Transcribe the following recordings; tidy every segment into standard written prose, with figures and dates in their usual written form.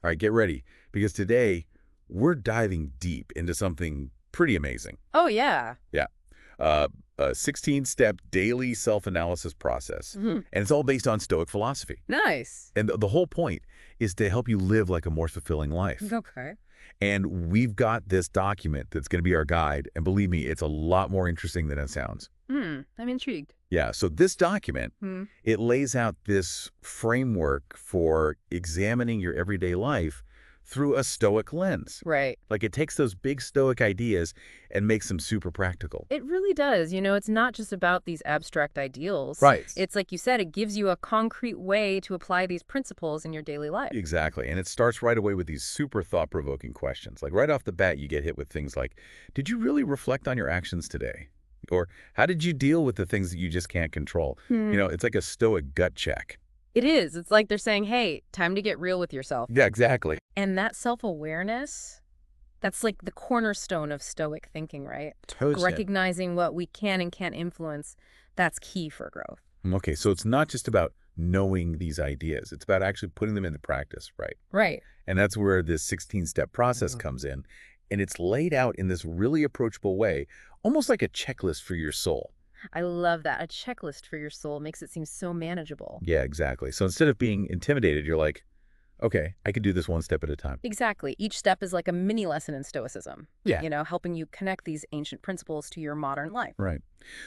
All right, get ready, because today we're diving deep into something pretty amazing. Oh, yeah. Yeah. A 16-step daily self-analysis process. Mhm. And it's all based on Stoic philosophy. Nice. And the whole point is to help you live like a more fulfilling life. Okay. And we've got this document that's going to be our guide. And believe me, it's a lot more interesting than it sounds. I'm intrigued. Yeah, so this document, Hmm. it lays out this framework for examining your everyday life through a Stoic lens. Right. Like it takes those big Stoic ideas and makes them super practical. It really does. It's not just about these abstract ideals. Right. It's like you said, it gives you a concrete way to apply these principles in your daily life. Exactly. And it starts right away with these super thought-provoking questions. Like right off the bat, you get hit with things like, did you really reflect on your actions today? Or how did you deal with the things that you just can't control? Hmm. It's like a Stoic gut check. It is. It's like they're saying, hey, time to get real with yourself. Yeah, exactly. And that self-awareness, that's like the cornerstone of Stoic thinking, right? Totally. Recognizing what we can and can't influence, that's key for growth. Okay, so it's not just about knowing these ideas. It's about actually putting them into practice, right? Right. And that's where this 16-step process comes in. And it's laid out in this really approachable way, almost like a checklist for your soul. I love that. A checklist for your soul makes it seem so manageable. Yeah, exactly. So instead of being intimidated, you're like, okay, I can do this one step at a time. Exactly. Each step is like a mini lesson in Stoicism. Yeah. Helping you connect these ancient principles to your modern life. Right.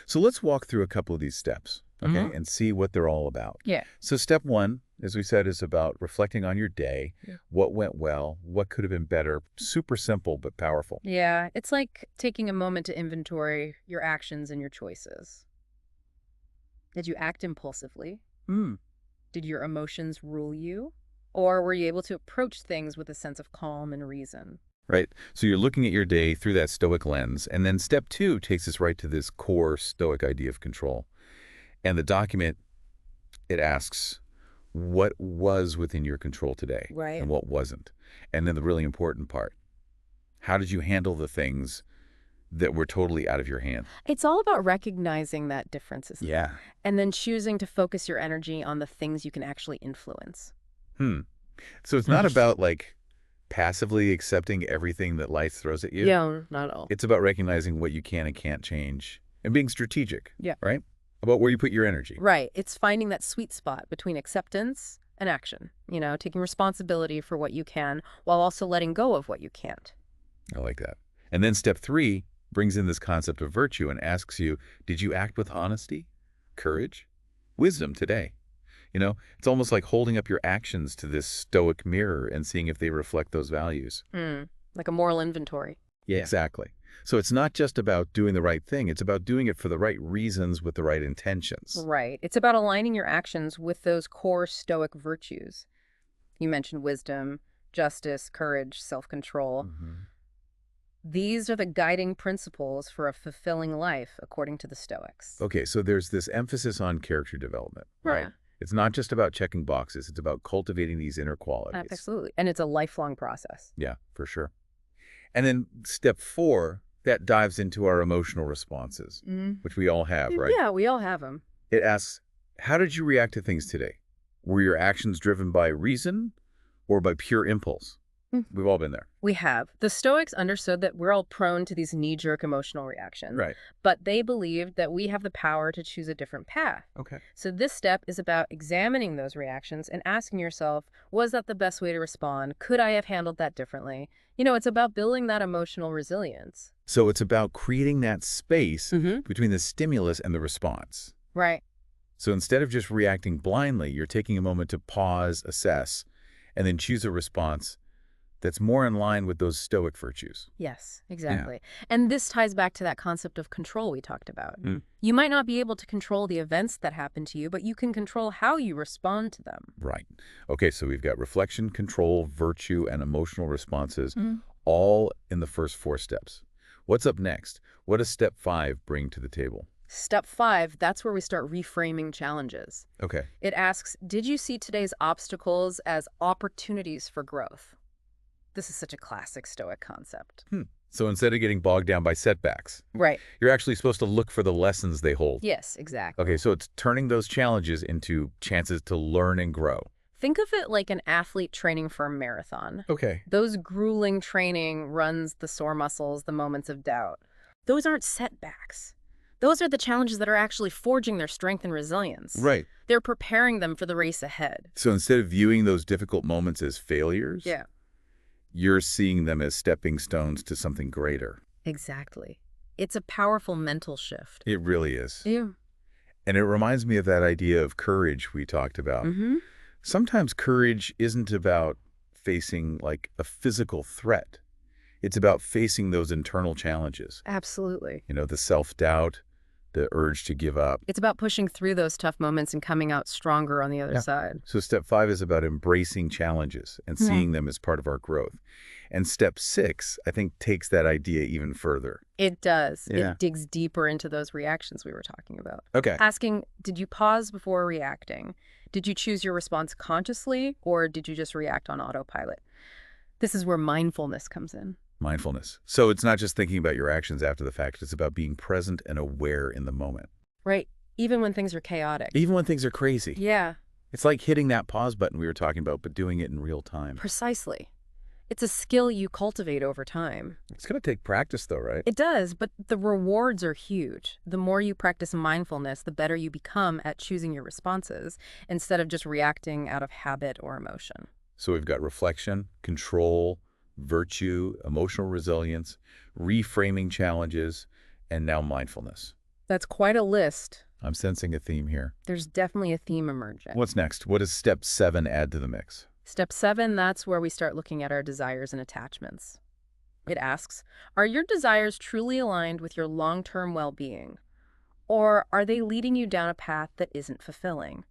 So let's walk through a couple of these steps, okay, and see what they're all about. Yeah. So step one, as we said, is about reflecting on your day, what went well, what could have been better. Super simple, but powerful. Yeah. It's like taking a moment to inventory your actions and your choices. Did you act impulsively? Hmm. Did your emotions rule you? Or were you able to approach things with a sense of calm and reason? Right. So you're looking at your day through that Stoic lens. And then step two takes us right to this core Stoic idea of control. And the document, it asks, what was within your control today? Right. And what wasn't? And then the really important part, how did you handle the things that were totally out of your hand? It's all about recognizing that difference, isn't it? Yeah. And then choosing to focus your energy on the things you can actually influence. So it's not about like passively accepting everything that life throws at you. Yeah, not at all. It's about recognizing what you can and can't change and being strategic. Yeah. Right? About where you put your energy. Right. It's finding that sweet spot between acceptance and action, taking responsibility for what you can while also letting go of what you can't. I like that. And then step three brings in this concept of virtue and asks you, did you act with honesty, courage, wisdom today? It's almost like holding up your actions to this Stoic mirror and seeing if they reflect those values. Like a moral inventory. Yeah, exactly. So it's not just about doing the right thing. It's about doing it for the right reasons with the right intentions. Right. It's about aligning your actions with those core Stoic virtues. You mentioned wisdom, justice, courage, self-control. These are the guiding principles for a fulfilling life, according to the Stoics. Okay, so there's this emphasis on character development, right? It's not just about checking boxes. It's about cultivating these inner qualities. Absolutely. And it's a lifelong process. Yeah, for sure. And then step four, that dives into our emotional responses, which we all have, right? Yeah, we all have them. It asks, how did you react to things today? Were your actions driven by reason or by pure impulse? We've all been there. We have. The Stoics understood that we're all prone to these knee-jerk emotional reactions. Right. But they believed that we have the power to choose a different path. Okay. So this step is about examining those reactions and asking yourself, was that the best way to respond? Could I have handled that differently? It's about building that emotional resilience. So it's about creating that space between the stimulus and the response. Right. So instead of just reacting blindly, you're taking a moment to pause, assess, and then choose a response that's more in line with those Stoic virtues. Yes, exactly. Yeah. And this ties back to that concept of control we talked about. You might not be able to control the events that happen to you, but you can control how you respond to them. Right. Okay, so we've got reflection, control, virtue, and emotional responses, all in the first four steps. What's up next? What does step five bring to the table? Step 5, that's where we start reframing challenges. Okay. It asks, did you see today's obstacles as opportunities for growth? This is such a classic Stoic concept. So instead of getting bogged down by setbacks, right, you're actually supposed to look for the lessons they hold. Yes, exactly. Okay, so it's turning those challenges into chances to learn and grow. Think of it like an athlete training for a marathon. Okay. Those grueling training runs, the sore muscles, the moments of doubt. Those aren't setbacks. Those are the challenges that are actually forging their strength and resilience. Right. They're preparing them for the race ahead. So instead of viewing those difficult moments as failures, Yeah, you're seeing them as stepping stones to something greater. exactly. It's a powerful mental shift. It really is. Yeah. And it reminds me of that idea of courage we talked about. Mm-hmm. Sometimes courage isn't about facing like a physical threat. It's about facing those internal challenges. Absolutely. The self-doubt, the urge to give up. It's about pushing through those tough moments and coming out stronger on the other Yeah. side. So step 5 is about embracing challenges and Yeah. seeing them as part of our growth. And step 6, I think, takes that idea even further. It does. Yeah. It digs deeper into those reactions we were talking about. Okay. Asking, did you pause before reacting? Did you choose your response consciously, or did you just react on autopilot? This is where mindfulness comes in. Mindfulness. So it's not just thinking about your actions after the fact. It's about being present and aware in the moment. Right. Even when things are chaotic. Even when things are crazy. Yeah, It's like hitting that pause button we were talking about, but doing it in real time. precisely. It's a skill you cultivate over time. It's going to take practice though, right? It does, but the rewards are huge. The more you practice mindfulness, the better you become at choosing your responses instead of just reacting out of habit or emotion. So we've got reflection, control, virtue, emotional resilience, reframing challenges, and now mindfulness. That's quite a list. I'm sensing a theme here. There's definitely a theme emerging. What's next? What does step 7 add to the mix? Step 7, that's where we start looking at our desires and attachments. It asks, are your desires truly aligned with your long-term well-being? Or are they leading you down a path that isn't fulfilling?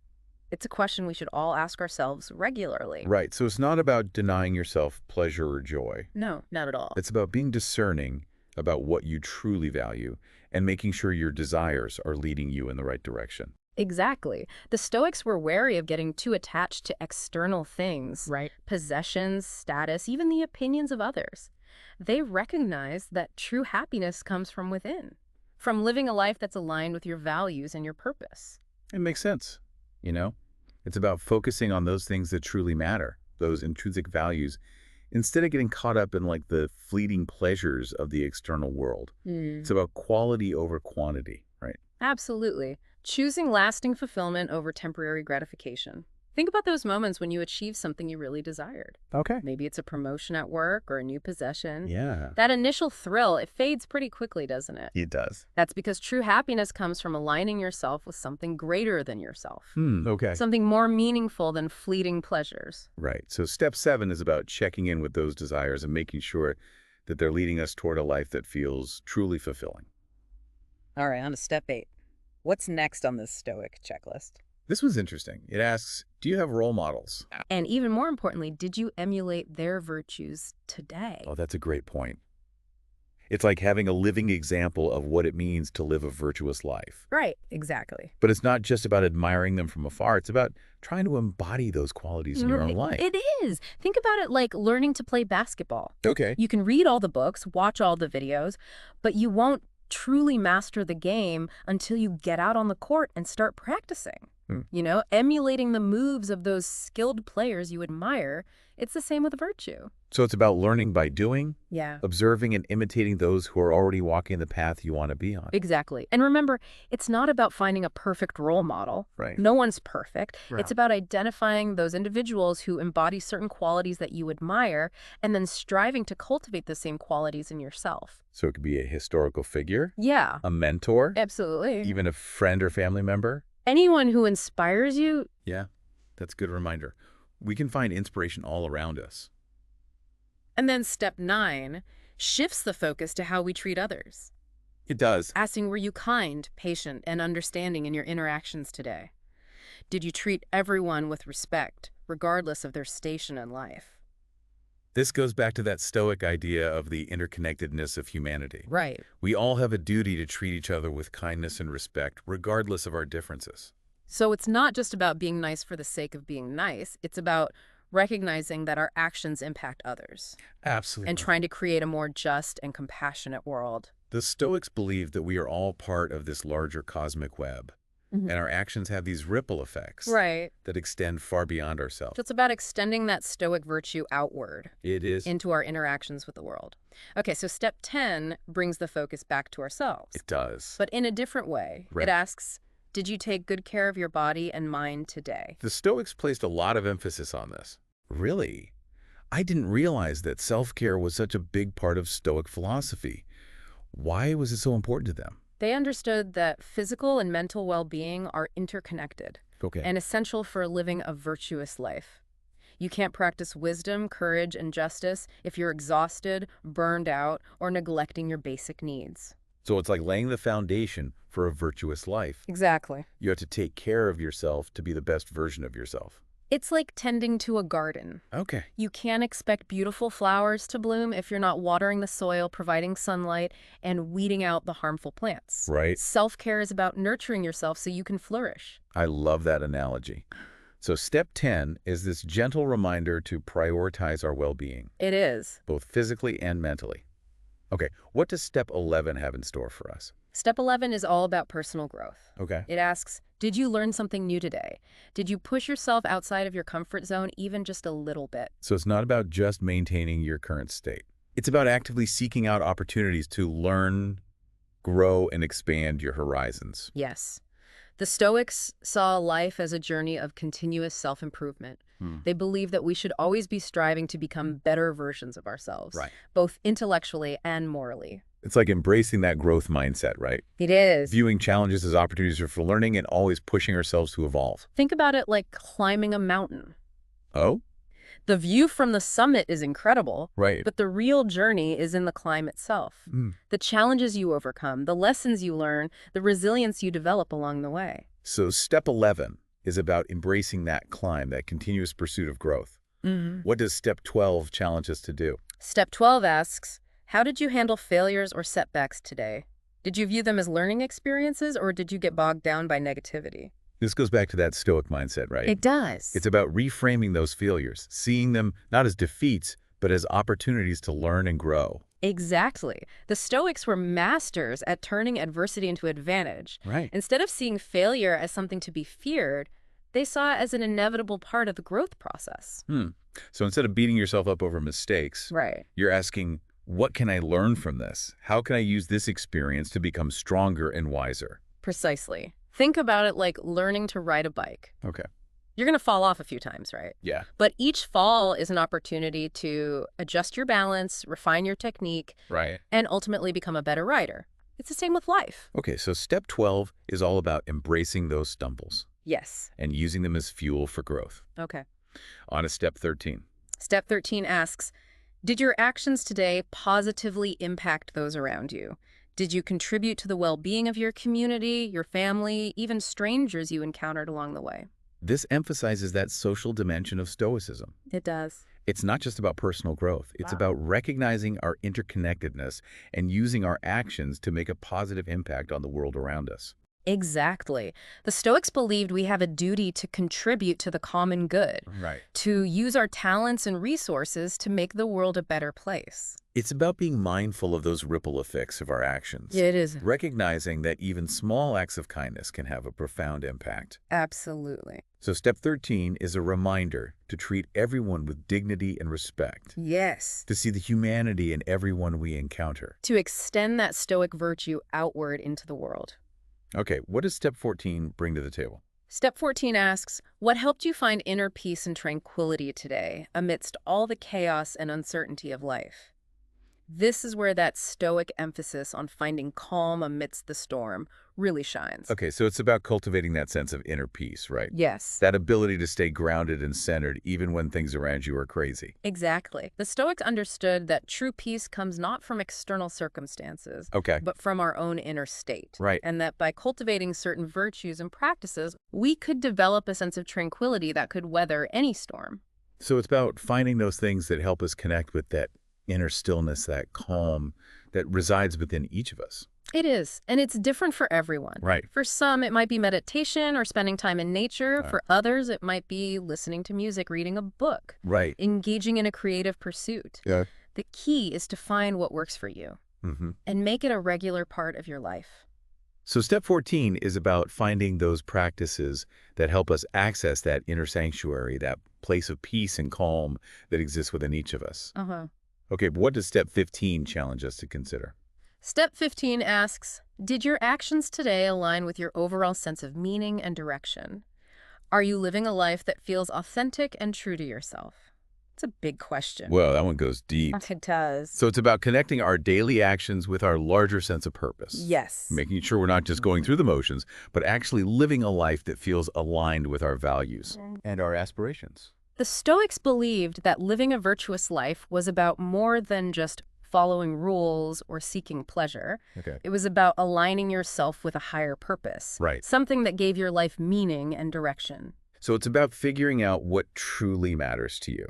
It's a question we should all ask ourselves regularly. Right. So it's not about denying yourself pleasure or joy. No, not at all. It's about being discerning about what you truly value and making sure your desires are leading you in the right direction. Exactly. The Stoics were wary of getting too attached to external things, Right. possessions, status, even the opinions of others. They recognized that true happiness comes from within, from living a life that's aligned with your values and your purpose. It makes sense. It's about focusing on those things that truly matter, those intrinsic values, instead of getting caught up in like the fleeting pleasures of the external world. It's about quality over quantity, right? Absolutely. Choosing lasting fulfillment over temporary gratification. Think about those moments when you achieve something you really desired. Okay. Maybe it's a promotion at work or a new possession. Yeah, That initial thrill, it fades pretty quickly, doesn't it? it does. That's because true happiness comes from aligning yourself with something greater than yourself. Okay. Something more meaningful than fleeting pleasures. Right. So step 7 is about checking in with those desires and making sure that they're leading us toward a life that feels truly fulfilling. All right, on to step 8. What's next on this Stoic checklist? This was interesting. It asks, do you have role models? And even more importantly, did you emulate their virtues today? Oh, that's a great point. It's like having a living example of what it means to live a virtuous life. Right, exactly. But it's not just about admiring them from afar. It's about trying to embody those qualities in your own life. It is. Think about it like learning to play basketball. Okay. You can read all the books, watch all the videos, but you won't truly master the game until you get out on the court and start practicing. Emulating the moves of those skilled players you admire, it's the same with virtue. So it's about learning by doing, Yeah. observing and imitating those who are already walking the path you want to be on. Exactly. And remember, it's not about finding a perfect role model. Right. No one's perfect. Right. It's about identifying those individuals who embody certain qualities that you admire and then striving to cultivate the same qualities in yourself. So it could be a historical figure, Yeah, a mentor, absolutely. even a friend or family member. Anyone who inspires you. Yeah, that's a good reminder. We can find inspiration all around us. And then step 9 shifts the focus to how we treat others. It does. Asking, were you kind, patient, and understanding in your interactions today? Did you treat everyone with respect, regardless of their station in life? This goes back to that Stoic idea of the interconnectedness of humanity. Right. We all have a duty to treat each other with kindness and respect, regardless of our differences. So it's not just about being nice for the sake of being nice. It's about recognizing that our actions impact others Absolutely. and trying to create a more just and compassionate world. The Stoics believe that we are all part of this larger cosmic web. And our actions have these ripple effects Right. that extend far beyond ourselves. So it's about extending that stoic virtue outward It is. into our interactions with the world. Okay, so step 10 brings the focus back to ourselves. It does. But in a different way. Right. It asks, did you take good care of your body and mind today? The Stoics placed a lot of emphasis on this. Really? I didn't realize that self-care was such a big part of Stoic philosophy. Why was it so important to them? They understood that physical and mental well-being are interconnected Okay. and essential for living a virtuous life. You can't practice wisdom, courage, and justice if you're exhausted, burned out, or neglecting your basic needs. So it's like laying the foundation for a virtuous life. Exactly. You have to take care of yourself to be the best version of yourself. It's like tending to a garden. Okay. You can't expect beautiful flowers to bloom if you're not watering the soil, providing sunlight, and weeding out the harmful plants. Right. Self-care is about nurturing yourself so you can flourish. I love that analogy. So step 10 is this gentle reminder to prioritize our well-being, It is. both physically and mentally. Okay, what does step 11 have in store for us? Step 11 is all about personal growth. Okay. It asks, did you learn something new today? Did you push yourself outside of your comfort zone even just a little bit? So it's not about just maintaining your current state. It's about actively seeking out opportunities to learn, grow, and expand your horizons. Yes. The Stoics saw life as a journey of continuous self-improvement. They believed that we should always be striving to become better versions of ourselves, Right. both intellectually and morally. It's like embracing that growth mindset, right? It is. Viewing challenges as opportunities for learning and always pushing ourselves to evolve. Think about it like climbing a mountain. Oh? The view from the summit is incredible, Right. but the real journey is in the climb itself. The challenges you overcome, the lessons you learn, the resilience you develop along the way. So step 11 is about embracing that climb, that continuous pursuit of growth. What does step 12 challenge us to do? Step 12 asks, how did you handle failures or setbacks today? Did you view them as learning experiences or did you get bogged down by negativity? This goes back to that Stoic mindset, right? It does. It's about reframing those failures, seeing them not as defeats, but as opportunities to learn and grow. Exactly. The Stoics were masters at turning adversity into advantage. Right. Instead of seeing failure as something to be feared, they saw it as an inevitable part of the growth process. So instead of beating yourself up over mistakes, Right. you're asking, what can I learn from this? How can I use this experience to become stronger and wiser? Precisely. Think about it like learning to ride a bike. Okay. You're going to fall off a few times, right? Yeah. But each fall is an opportunity to adjust your balance, refine your technique, Right. and ultimately become a better rider. It's the same with life. Okay, so step 12 is all about embracing those stumbles Yes. and using them as fuel for growth. Okay. On to step 13. Step 13 asks, did your actions today positively impact those around you? Did you contribute to the well-being of your community, your family, even strangers you encountered along the way? This emphasizes that social dimension of Stoicism. It does. It's not just about personal growth. It's about recognizing our interconnectedness and using our actions to make a positive impact on the world around us. Exactly. The Stoics believed we have a duty to contribute to the common good, Right. to use our talents and resources to make the world a better place. It's about being mindful of those ripple effects of our actions. It is. Recognizing that even small acts of kindness can have a profound impact. Absolutely. So step 13 is a reminder to treat everyone with dignity and respect, Yes. to see the humanity in everyone we encounter. To extend that Stoic virtue outward into the world. Okay, what does step 14 bring to the table? Step 14 asks, what helped you find inner peace and tranquility today amidst all the chaos and uncertainty of life? This is where that Stoic emphasis on finding calm amidst the storm really shines. Okay, so it's about cultivating that sense of inner peace, right? Yes. That ability to stay grounded and centered even when things around you are crazy. Exactly. The Stoics understood that true peace comes not from external circumstances, Okay. but from our own inner state. Right. And that by cultivating certain virtues and practices, we could develop a sense of tranquility that could weather any storm. So it's about finding those things that help us connect with that inner stillness, that calm that resides within each of us. It is, and it's different for everyone. Right. For some, it might be meditation or spending time in nature. For others, it might be listening to music, reading a book, Right. engaging in a creative pursuit. Yeah. The key is to find what works for you and make it a regular part of your life. So step 14 is about finding those practices that help us access that inner sanctuary, that place of peace and calm that exists within each of us. Uh-huh. Okay, but what does step 15 challenge us to consider? Step 15 asks, did your actions today align with your overall sense of meaning and direction? Are you living a life that feels authentic and true to yourself? It's a big question. Well, that one goes deep. It does. So it's about connecting our daily actions with our larger sense of purpose. Yes. Making sure we're not just going through the motions, but actually living a life that feels aligned with our values and our aspirations. The Stoics believed that living a virtuous life was about more than just following rules or seeking pleasure. Okay. It was about aligning yourself with a higher purpose. Right. Something that gave your life meaning and direction. So it's about figuring out what truly matters to you,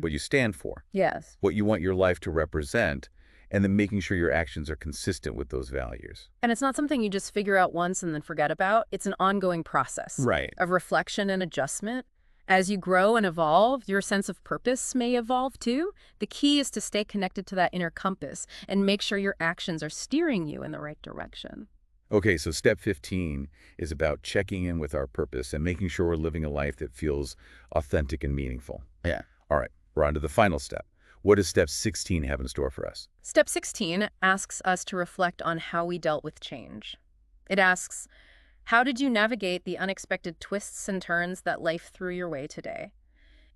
what you stand for, Yes. what you want your life to represent, and then making sure your actions are consistent with those values. And it's not something you just figure out once and then forget about. It's an ongoing process Right. of reflection and adjustment. As you grow and evolve, your sense of purpose may evolve too. The key is to stay connected to that inner compass and make sure your actions are steering you in the right direction. Okay, so step 15 is about checking in with our purpose and making sure we're living a life that feels authentic and meaningful. Yeah. All right, we're on to the final step. What does step 16 have in store for us? Step 16 asks us to reflect on how we dealt with change. It asks, how did you navigate the unexpected twists and turns that life threw your way today?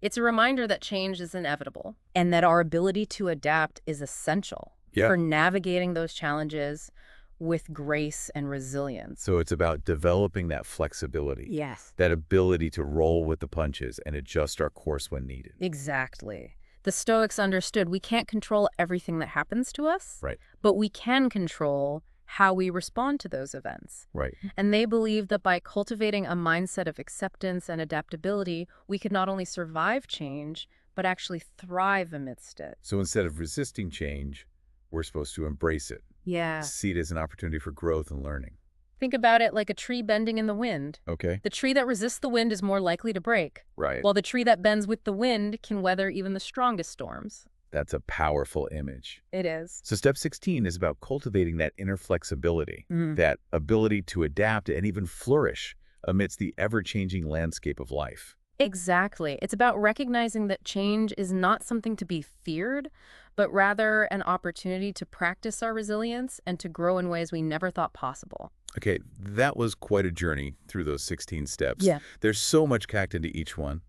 It's a reminder that change is inevitable and that our ability to adapt is essential for navigating those challenges with grace and resilience. So it's about developing that flexibility, Yes. that ability to roll with the punches and adjust our course when needed. Exactly. The Stoics understood we can't control everything that happens to us, Right. but we can control how we respond to those events. Right. And they believed that by cultivating a mindset of acceptance and adaptability, we could not only survive change, but actually thrive amidst it. So instead of resisting change, we're supposed to embrace it, Yeah. see it as an opportunity for growth and learning. Think about it like a tree bending in the wind. Okay. The tree that resists the wind is more likely to break, Right. while the tree that bends with the wind can weather even the strongest storms. That's a powerful image. It is. So step 16 is about cultivating that inner flexibility, that ability to adapt and even flourish amidst the ever-changing landscape of life. Exactly. It's about recognizing that change is not something to be feared, but rather an opportunity to practice our resilience and to grow in ways we never thought possible. Okay, that was quite a journey through those 16 steps. Yeah. There's so much packed into each one.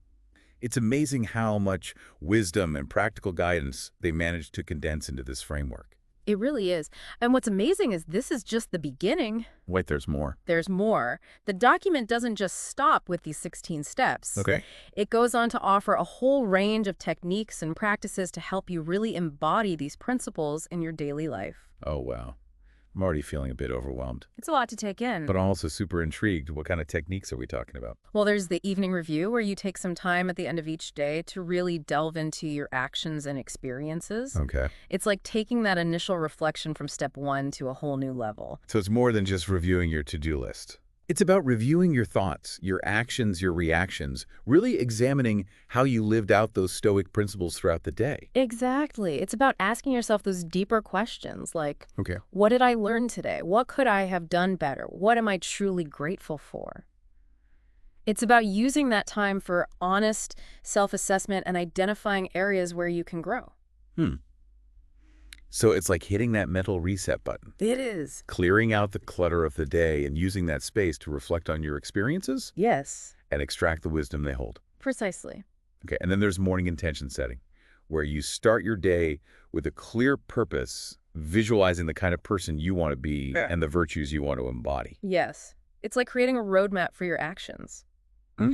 It's amazing how much wisdom and practical guidance they managed to condense into this framework. It really is. And what's amazing is this is just the beginning. Wait, there's more. There's more. The document doesn't just stop with these 16 steps. Okay. It goes on to offer a whole range of techniques and practices to help you really embody these principles in your daily life. Oh, wow. I'm already feeling a bit overwhelmed. It's a lot to take in. But I'm also super intrigued. What kind of techniques are we talking about? Well, there's the evening review where you take some time at the end of each day to really delve into your actions and experiences. Okay. It's like taking that initial reflection from step 1 to a whole new level. So it's more than just reviewing your to-do list. It's about reviewing your thoughts, your actions, your reactions, really examining how you lived out those Stoic principles throughout the day. Exactly. It's about asking yourself those deeper questions like, Okay. what did I learn today? What could I have done better? What am I truly grateful for? It's about using that time for honest self-assessment and identifying areas where you can grow. So it's like hitting that mental reset button, It is. clearing out the clutter of the day and using that space to reflect on your experiences Yes, and extract the wisdom they hold. precisely. Okay, and then there's morning intention setting, where you start your day with a clear purpose, visualizing the kind of person you want to be and the virtues you want to embody. Yes. It's like creating a roadmap for your actions,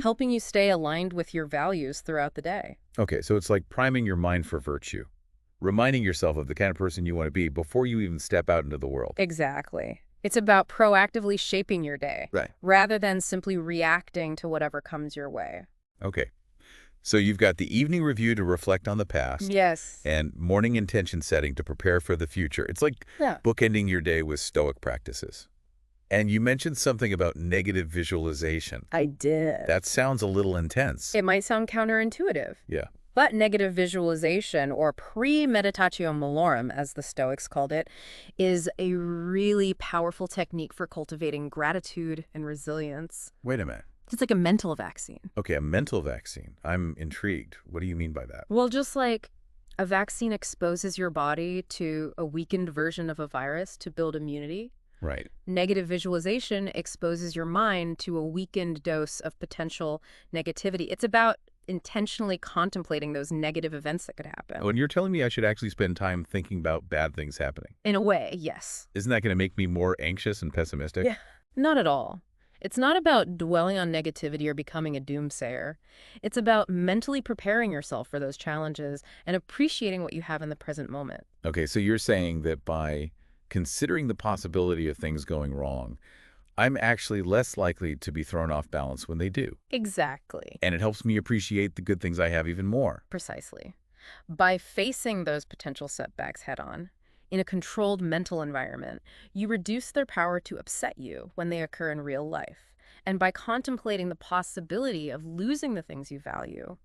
helping you stay aligned with your values throughout the day. Okay, so it's like priming your mind for virtue, reminding yourself of the kind of person you want to be before you even step out into the world. Exactly. It's about proactively shaping your day, Right. rather than simply reacting to whatever comes your way. Okay, so you've got the evening review to reflect on the past Yes. and morning intention setting to prepare for the future. It's like bookending your day with Stoic practices. And you mentioned something about negative visualization. I did. That sounds a little intense. It might sound counterintuitive. Yeah. But negative visualization, or premeditatio malorum, as the Stoics called it, is a really powerful technique for cultivating gratitude and resilience. Wait a minute. It's like a mental vaccine. Okay, a mental vaccine. I'm intrigued. What do you mean by that? Well, just like a vaccine exposes your body to a weakened version of a virus to build immunity, Right. negative visualization exposes your mind to a weakened dose of potential negativity. It's about intentionally contemplating those negative events that could happen. Oh, and you're telling me I should actually spend time thinking about bad things happening. In a way, yes. Isn't that going to make me more anxious and pessimistic? Yeah. Not at all. It's not about dwelling on negativity or becoming a doomsayer. It's about mentally preparing yourself for those challenges and appreciating what you have in the present moment. Okay, so you're saying that by considering the possibility of things going wrong, I'm actually less likely to be thrown off balance when they do. Exactly. And it helps me appreciate the good things I have even more. Precisely. By facing those potential setbacks head on, in a controlled mental environment, you reduce their power to upset you when they occur in real life. And by contemplating the possibility of losing the things you value,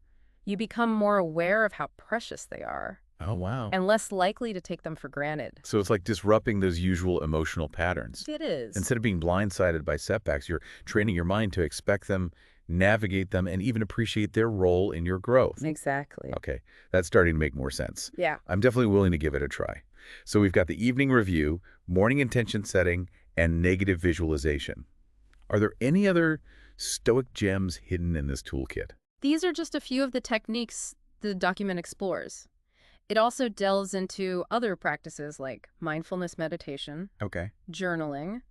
you become more aware of how precious they are Oh, wow. and less likely to take them for granted. So it's like disrupting those usual emotional patterns. It is. Instead of being blindsided by setbacks, you're training your mind to expect them, navigate them, and even appreciate their role in your growth. Exactly. Okay, that's starting to make more sense. Yeah. I'm definitely willing to give it a try. So we've got the evening review, morning intention setting, and negative visualization. Are there any other Stoic gems hidden in this toolkit? These are just a few of the techniques the document explores. It also delves into other practices like mindfulness meditation, Okay. journaling,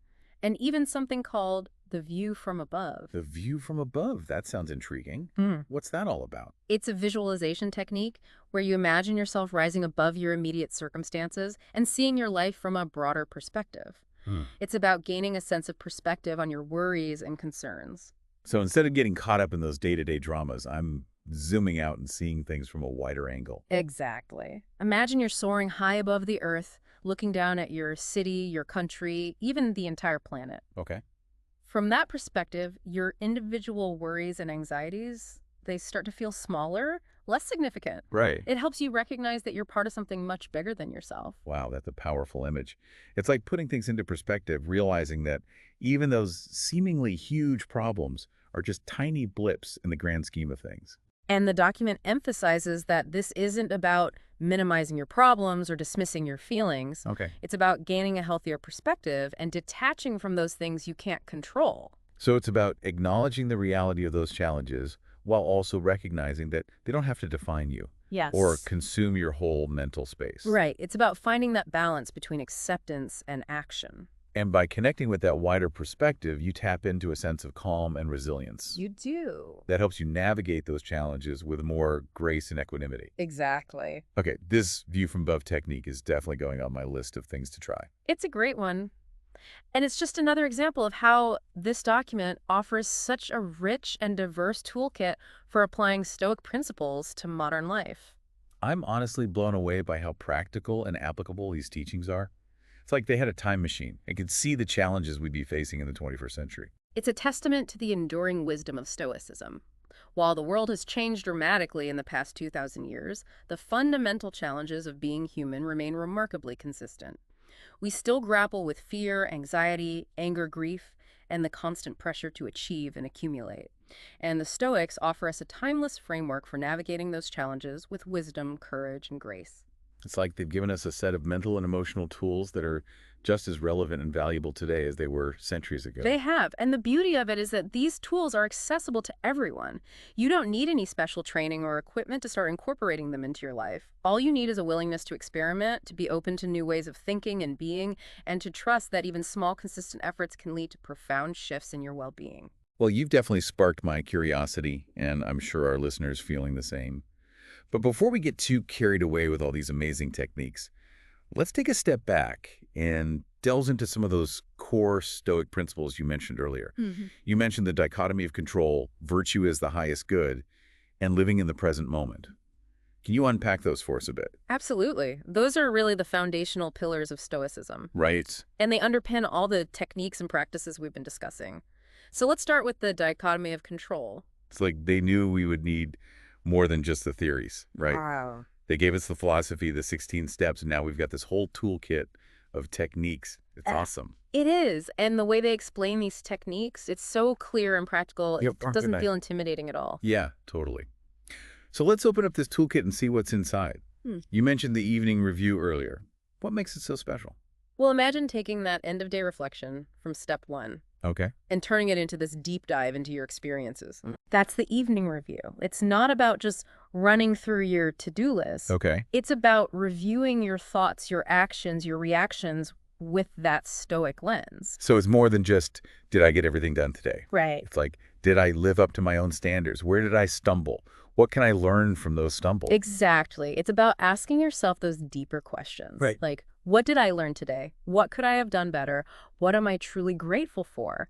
and even something called the view from above. The view from above. That sounds intriguing. Mm. What's that all about? It's a visualization technique where you imagine yourself rising above your immediate circumstances and seeing your life from a broader perspective. It's about gaining a sense of perspective on your worries and concerns. So instead of getting caught up in those day-to-day dramas, I'm zooming out and seeing things from a wider angle. Exactly. Imagine you're soaring high above the earth, looking down at your city, your country, even the entire planet. Okay. From that perspective, your individual worries and anxieties, they start to feel smaller, less significant. Right. It helps you recognize that you're part of something much bigger than yourself. Wow, that's a powerful image. It's like putting things into perspective, realizing that even those seemingly huge problems are just tiny blips in the grand scheme of things. And the document emphasizes that this isn't about minimizing your problems or dismissing your feelings. Okay. It's about gaining a healthier perspective and detaching from those things you can't control. So it's about acknowledging the reality of those challenges while also recognizing that they don't have to define you Yes. or consume your whole mental space. Right. It's about finding that balance between acceptance and action. And by connecting with that wider perspective, you tap into a sense of calm and resilience. You do. That helps you navigate those challenges with more grace and equanimity. Exactly. Okay, this view from above technique is definitely going on my list of things to try. It's a great one. And it's just another example of how this document offers such a rich and diverse toolkit for applying Stoic principles to modern life. I'm honestly blown away by how practical and applicable these teachings are. It's like they had a time machine and could see the challenges we'd be facing in the 21st century. It's a testament to the enduring wisdom of Stoicism. While the world has changed dramatically in the past 2,000 years, the fundamental challenges of being human remain remarkably consistent. We still grapple with fear, anxiety, anger, grief, and the constant pressure to achieve and accumulate. And the Stoics offer us a timeless framework for navigating those challenges with wisdom, courage, and grace. It's like they've given us a set of mental and emotional tools that are just as relevant and valuable today as they were centuries ago. They have. And the beauty of it is that these tools are accessible to everyone. You don't need any special training or equipment to start incorporating them into your life. All you need is a willingness to experiment, to be open to new ways of thinking and being, and to trust that even small, consistent efforts can lead to profound shifts in your well-being. Well, you've definitely sparked my curiosity, and I'm sure our listeners feeling the same. But before we get too carried away with all these amazing techniques, let's take a step back and delve into some of those core Stoic principles you mentioned earlier. You mentioned the dichotomy of control, virtue is the highest good, and living in the present moment. Can you unpack those for us a bit? Absolutely. Those are really the foundational pillars of Stoicism. Right. And they underpin all the techniques and practices we've been discussing. So let's start with the dichotomy of control. It's like they knew we would need more than just the theories, right? Wow. They gave us the philosophy, the 16 steps, and now we've got this whole toolkit of techniques. It's awesome. It is. And the way they explain these techniques, it's so clear and practical. Yep, It aren't doesn't they? feel intimidating at all. Yeah, totally. So let's open up this toolkit and see what's inside. You mentioned the evening review earlier. What makes it so special? Well, imagine taking that end-of-day reflection from step 1 Okay. and turning it into this deep dive into your experiences. That's the evening review. It's not about just running through your to-do list. Okay. It's about reviewing your thoughts, your actions, your reactions with that Stoic lens. So it's more than just, did I get everything done today? Right. It's like, did I live up to my own standards? Where did I stumble? What can I learn from those stumbles? Exactly. It's about asking yourself those deeper questions. Right. Like, what did I learn today? What could I have done better? What am I truly grateful for?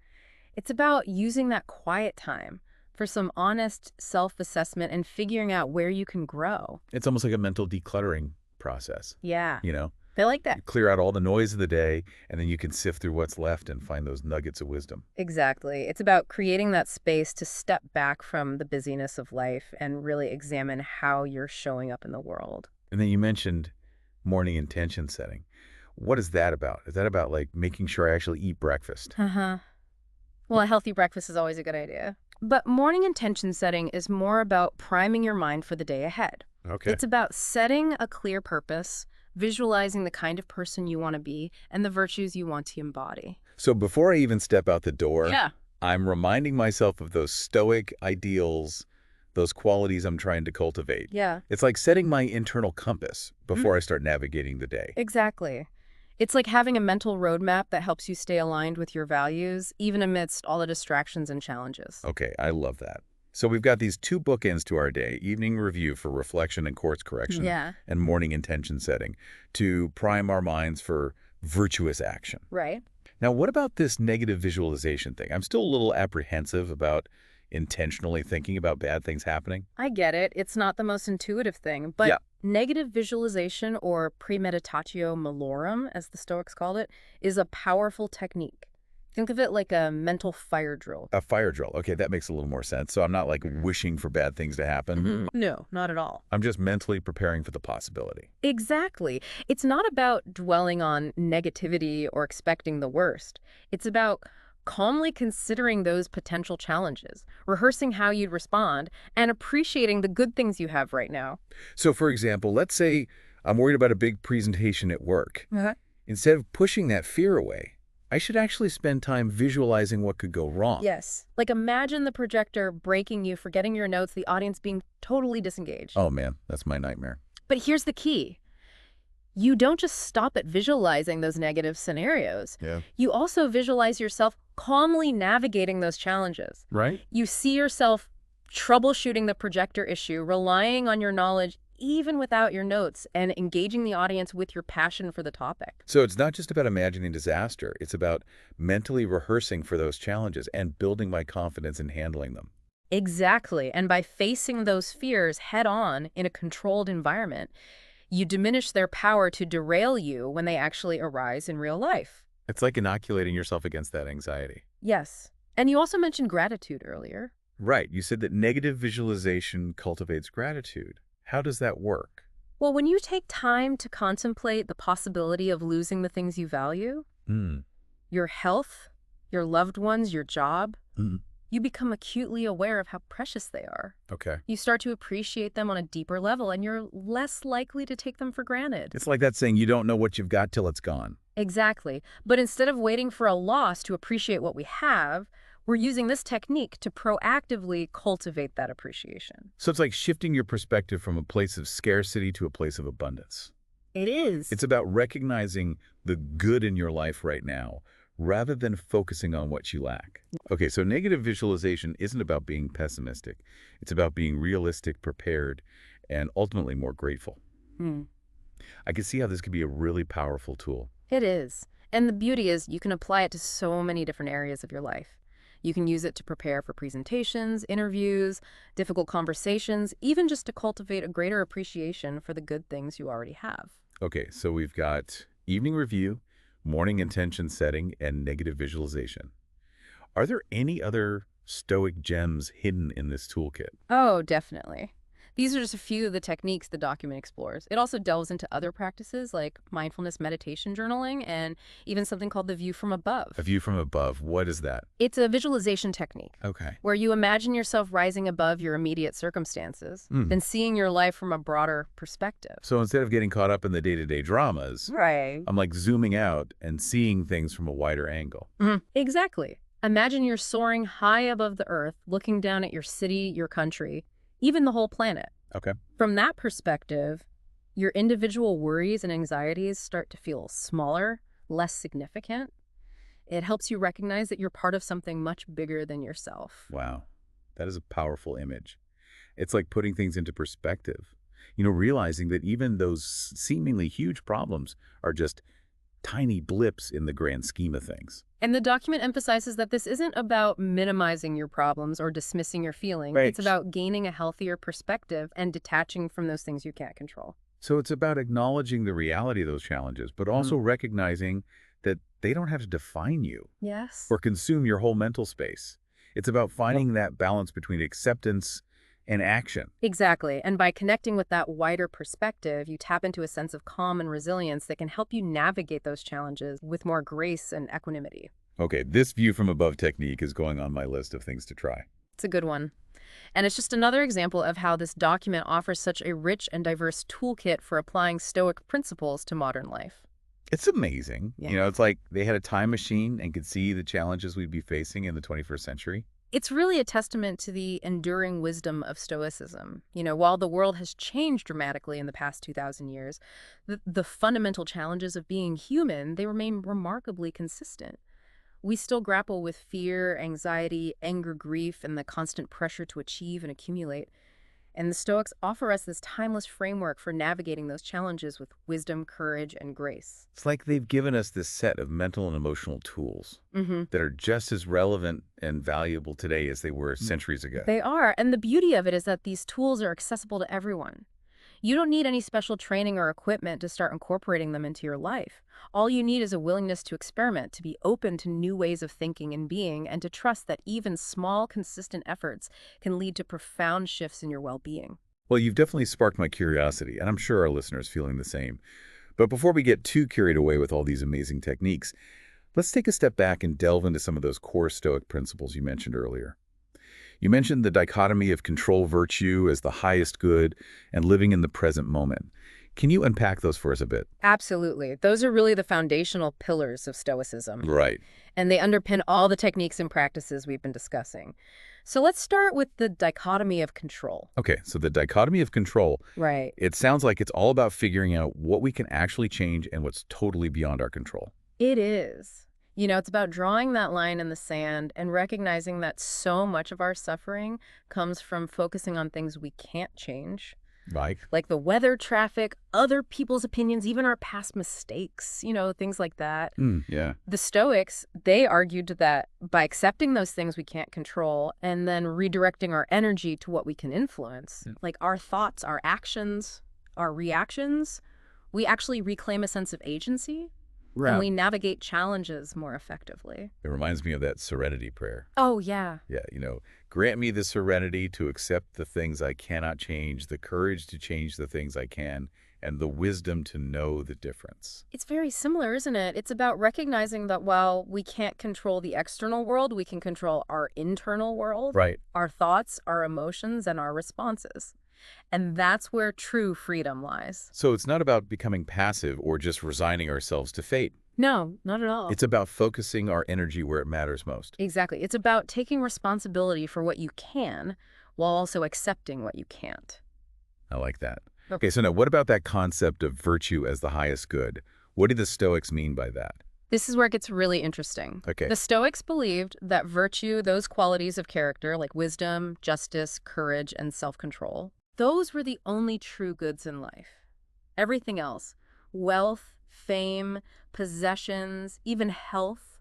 It's about using that quiet time for some honest self-assessment and figuring out where you can grow. It's almost like a mental decluttering process, Yeah, you know? they like You that. clear out all the noise of the day, and then you can sift through what's left and find those nuggets of wisdom. Exactly. It's about creating that space to step back from the busyness of life and really examine how you're showing up in the world. And then you mentioned morning intention setting. What is that about? Is that about like making sure I actually eat breakfast? Uh-huh. Well, a healthy breakfast is always a good idea. But morning intention setting is more about priming your mind for the day ahead. Okay. It's about setting a clear purpose, visualizing the kind of person you want to be, and the virtues you want to embody. So before I even step out the door, Yeah. I'm reminding myself of those Stoic ideals, those qualities I'm trying to cultivate. Yeah. It's like setting my internal compass before I start navigating the day. Exactly. It's like having a mental roadmap that helps you stay aligned with your values, even amidst all the distractions and challenges. Okay, I love that. So we've got these two bookends to our day, evening review for reflection and course correction, Yeah. and morning intention setting to prime our minds for virtuous action. Right. Now, what about this negative visualization thing? I'm still a little apprehensive about intentionally thinking about bad things happening. I get it. It's not the most intuitive thing, but Yeah. negative visualization, or premeditatio malorum, as the Stoics called it, is a powerful technique. Think of it like a mental fire drill. A fire drill. Okay, that makes a little more sense. So I'm not like wishing for bad things to happen. No, not at all. I'm just mentally preparing for the possibility. Exactly. It's not about dwelling on negativity or expecting the worst. It's about calmly considering those potential challenges, rehearsing how you'd respond, and appreciating the good things you have right now. So for example, let's say I'm worried about a big presentation at work. Instead of pushing that fear away, I should actually spend time visualizing what could go wrong. Yes. Like imagine the projector breaking you, forgetting your notes, the audience being totally disengaged. Oh man, that's my nightmare. But here's the key. You don't just stop at visualizing those negative scenarios. Yeah. You also visualize yourself calmly navigating those challenges. Right? You see yourself troubleshooting the projector issue, relying on your knowledge even without your notes, and engaging the audience with your passion for the topic. So it's not just about imagining disaster. It's about mentally rehearsing for those challenges and building my confidence in handling them. Exactly. And by facing those fears head on in a controlled environment, you diminish their power to derail you when they actually arise in real life. It's like inoculating yourself against that anxiety. Yes. And you also mentioned gratitude earlier. Right. You said that negative visualization cultivates gratitude. How does that work? Well, when you take time to contemplate the possibility of losing the things you value, your health, your loved ones, your job, you become acutely aware of how precious they are. Okay. You start to appreciate them on a deeper level, and you're less likely to take them for granted. It's like that saying, you don't know what you've got till it's gone. Exactly. But instead of waiting for a loss to appreciate what we have, we're using this technique to proactively cultivate that appreciation. So it's like shifting your perspective from a place of scarcity to a place of abundance. It is. It's about recognizing the good in your life right now, rather than focusing on what you lack. Okay, so negative visualization isn't about being pessimistic. It's about being realistic, prepared, and ultimately more grateful. I can see how this could be a really powerful tool. It is. And the beauty is you can apply it to so many different areas of your life. You can use it to prepare for presentations, interviews, difficult conversations, even just to cultivate a greater appreciation for the good things you already have. Okay, so we've got evening review, morning intention setting, and negative visualization. Are there any other Stoic gems hidden in this toolkit? Oh, definitely. These are just a few of the techniques the document explores. It also delves into other practices like mindfulness meditation journaling and even something called the view from above. A view from above, what is that? It's a visualization technique Okay. where you imagine yourself rising above your immediate circumstances, then seeing your life from a broader perspective. So instead of getting caught up in the day-to-day dramas, Right. I'm like zooming out and seeing things from a wider angle. Exactly. Imagine you're soaring high above the earth, looking down at your city, your country, even the whole planet. Okay. From that perspective, your individual worries and anxieties start to feel smaller, less significant. It helps you recognize that you're part of something much bigger than yourself. Wow. That is a powerful image. It's like putting things into perspective. Realizing that even those seemingly huge problems are just tiny blips in the grand scheme of things. And the document emphasizes that this isn't about minimizing your problems or dismissing your feelings. Right. It's about gaining a healthier perspective and detaching from those things you can't control. So it's about acknowledging the reality of those challenges, but also recognizing that they don't have to define you Yes. or consume your whole mental space. It's about finding that balance between acceptance and action. Exactly. And by connecting with that wider perspective, you tap into a sense of calm and resilience that can help you navigate those challenges with more grace and equanimity. Okay, this view from above technique is going on my list of things to try. It's a good one. And it's just another example of how this document offers such a rich and diverse toolkit for applying Stoic principles to modern life. It's amazing. Yeah. It's like they had a time machine and could see the challenges we'd be facing in the 21st century. It's really a testament to the enduring wisdom of Stoicism. While the world has changed dramatically in the past 2,000 years, the fundamental challenges of being human, they remain remarkably consistent. We still grapple with fear, anxiety, anger, grief, and the constant pressure to achieve and accumulate. And the Stoics offer us this timeless framework for navigating those challenges with wisdom, courage, and grace. It's like they've given us this set of mental and emotional tools that are just as relevant and valuable today as they were centuries ago. They are. And the beauty of it is that these tools are accessible to everyone. You don't need any special training or equipment to start incorporating them into your life. All you need is a willingness to experiment, to be open to new ways of thinking and being, and to trust that even small, consistent efforts can lead to profound shifts in your well-being. Well, you've definitely sparked my curiosity, and I'm sure our listeners are feeling the same. But before we get too carried away with all these amazing techniques, let's take a step back and delve into some of those core Stoic principles you mentioned earlier. You mentioned the dichotomy of control virtue as the highest good and living in the present moment. Can you unpack those for us a bit? Absolutely. Those are really the foundational pillars of Stoicism. Right. And they underpin all the techniques and practices we've been discussing. So let's start with the dichotomy of control. Okay, so the dichotomy of control, Right. it sounds like it's all about figuring out what we can actually change and what's totally beyond our control. It is. It's about drawing that line in the sand and recognizing that so much of our suffering comes from focusing on things we can't change, like the weather, traffic, other people's opinions, even our past mistakes, things like that. Yeah. The Stoics, they argued that by accepting those things we can't control and then redirecting our energy to what we can influence, like our thoughts, our actions, our reactions, we actually reclaim a sense of agency. And we navigate challenges more effectively. It reminds me of that serenity prayer. Oh, yeah. Yeah, grant me the serenity to accept the things I cannot change, the courage to change the things I can, and the wisdom to know the difference. It's very similar, isn't it? It's about recognizing that while we can't control the external world, we can control our internal world, Right. our thoughts, our emotions, and our responses. And that's where true freedom lies. So it's not about becoming passive or just resigning ourselves to fate. No, not at all. It's about focusing our energy where it matters most. Exactly. It's about taking responsibility for what you can while also accepting what you can't. I like that. Okay, so now what about that concept of virtue as the highest good? What do the Stoics mean by that? This is where it gets really interesting. Okay. The Stoics believed that virtue, those qualities of character like wisdom, justice, courage, and self-control, those were the only true goods in life. Everything else, wealth, fame, possessions, even health,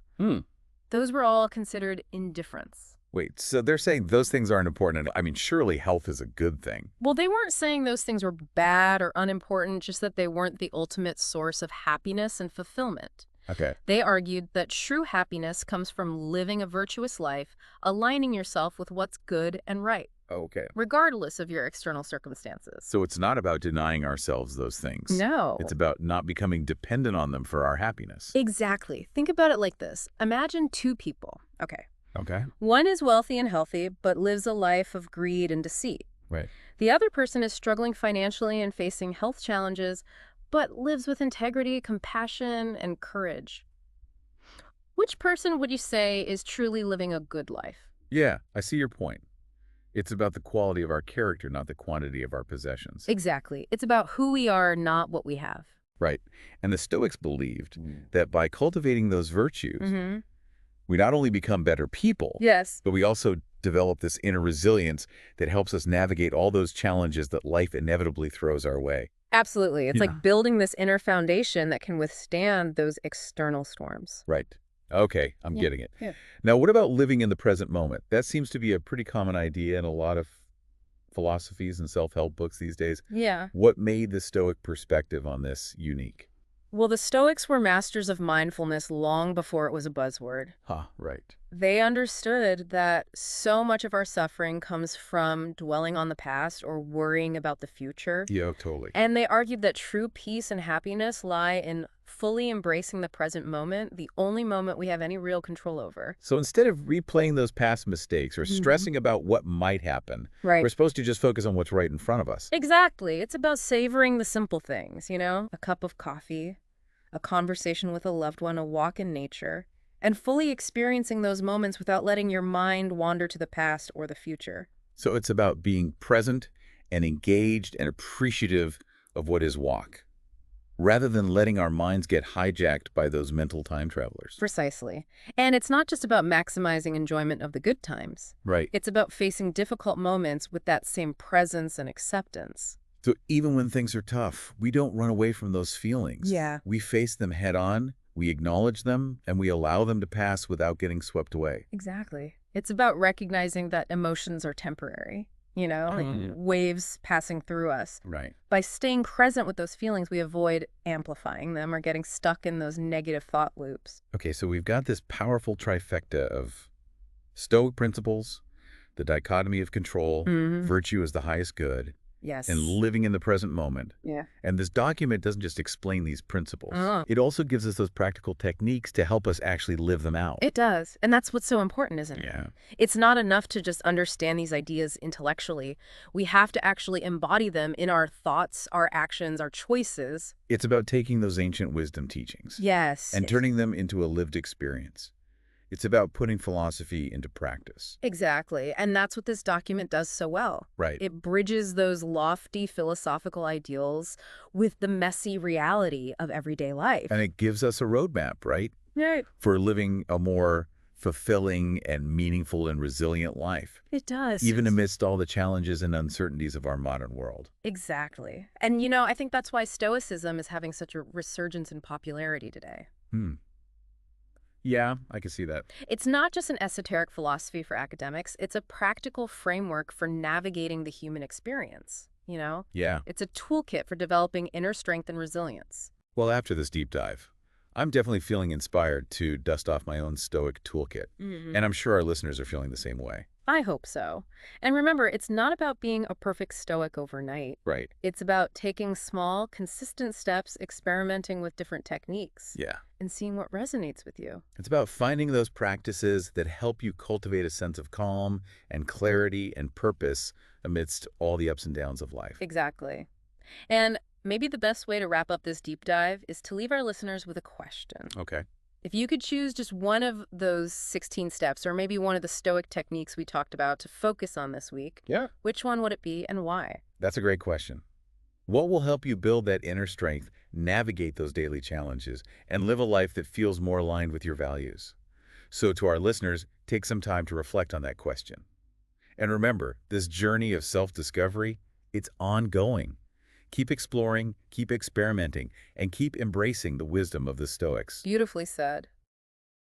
those were all considered indifference. Wait, so they're saying those things aren't important. I mean, surely health is a good thing. Well, they weren't saying those things were bad or unimportant, just that they weren't the ultimate source of happiness and fulfillment. Okay. They argued that true happiness comes from living a virtuous life, aligning yourself with what's good and right. Okay. regardless of your external circumstances. So it's not about denying ourselves those things. No. It's about not becoming dependent on them for our happiness. Exactly. Think about it like this. Imagine two people. Okay. Okay. One is wealthy and healthy, but lives a life of greed and deceit. Right. The other person is struggling financially and facing health challenges, but lives with integrity, compassion, and courage. Which person would you say is truly living a good life? Yeah, I see your point. It's about the quality of our character, not the quantity of our possessions. Exactly. It's about who we are, not what we have. Right. And the Stoics believed that by cultivating those virtues, Mm-hmm. we not only become better people, Yes. but we also develop this inner resilience that helps us navigate all those challenges that life inevitably throws our way. Absolutely. It's Yeah. like building this inner foundation that can withstand those external storms. Right. Okay, I'm Yeah, getting it. yeah. Now, what about living in the present moment? That seems to be a pretty common idea in a lot of philosophies and self-help books these days. Yeah. What made the Stoic perspective on this unique? Well, the Stoics were masters of mindfulness long before it was a buzzword. Right. They understood that so much of our suffering comes from dwelling on the past or worrying about the future. Yeah, totally. And they argued that true peace and happiness lie in fully embracing the present moment, the only moment we have any real control over. So instead of replaying those past mistakes or stressing about what might happen, Right. we're supposed to just focus on what's right in front of us. Exactly. It's about savoring the simple things, a cup of coffee, a conversation with a loved one, a walk in nature, and fully experiencing those moments without letting your mind wander to the past or the future. So it's about being present and engaged and appreciative of what is walk, rather than letting our minds get hijacked by those mental time travelers. Precisely. And it's not just about maximizing enjoyment of the good times. Right. It's about facing difficult moments with that same presence and acceptance. So even when things are tough, we don't run away from those feelings. Yeah. We face them head on, we acknowledge them, and we allow them to pass without getting swept away. Exactly. It's about recognizing that emotions are temporary, like waves passing through us. Right. By staying present with those feelings, we avoid amplifying them or getting stuck in those negative thought loops. Okay, so we've got this powerful trifecta of Stoic principles, the dichotomy of control, virtue is the highest good, Yes. and living in the present moment. Yeah. And this document doesn't just explain these principles. Oh. It also gives us those practical techniques to help us actually live them out. It does. And that's what's so important, isn't it? Yeah. It's not enough to just understand these ideas intellectually. We have to actually embody them in our thoughts, our actions, our choices. It's about taking those ancient wisdom teachings Yes. and turning them into a lived experience. It's about putting philosophy into practice. Exactly. And that's what this document does so well. Right. It bridges those lofty philosophical ideals with the messy reality of everyday life. And it gives us a roadmap, right? Right. For living a more fulfilling and meaningful and resilient life, It does. even amidst all the challenges and uncertainties of our modern world. Exactly. And, I think that's why Stoicism is having such a resurgence in popularity today. Yeah, I can see that. It's not just an esoteric philosophy for academics. It's a practical framework for navigating the human experience, Yeah. It's a toolkit for developing inner strength and resilience. Well, after this deep dive, I'm definitely feeling inspired to dust off my own Stoic toolkit. And I'm sure our listeners are feeling the same way. I hope so. And remember, it's not about being a perfect Stoic overnight. Right. It's about taking small, consistent steps, experimenting with different techniques, Yeah. and seeing what resonates with you. It's about finding those practices that help you cultivate a sense of calm and clarity and purpose amidst all the ups and downs of life. Exactly. And maybe the best way to wrap up this deep dive is to leave our listeners with a question. Okay. If you could choose just one of those 16 steps, or maybe one of the Stoic techniques we talked about to focus on this week, Yeah. which one would it be and why? That's a great question. What will help you build that inner strength, navigate those daily challenges, and live a life that feels more aligned with your values? So to our listeners, take some time to reflect on that question. And remember, this journey of self-discovery, it's ongoing. Keep exploring, keep experimenting, and keep embracing the wisdom of the Stoics. Beautifully said.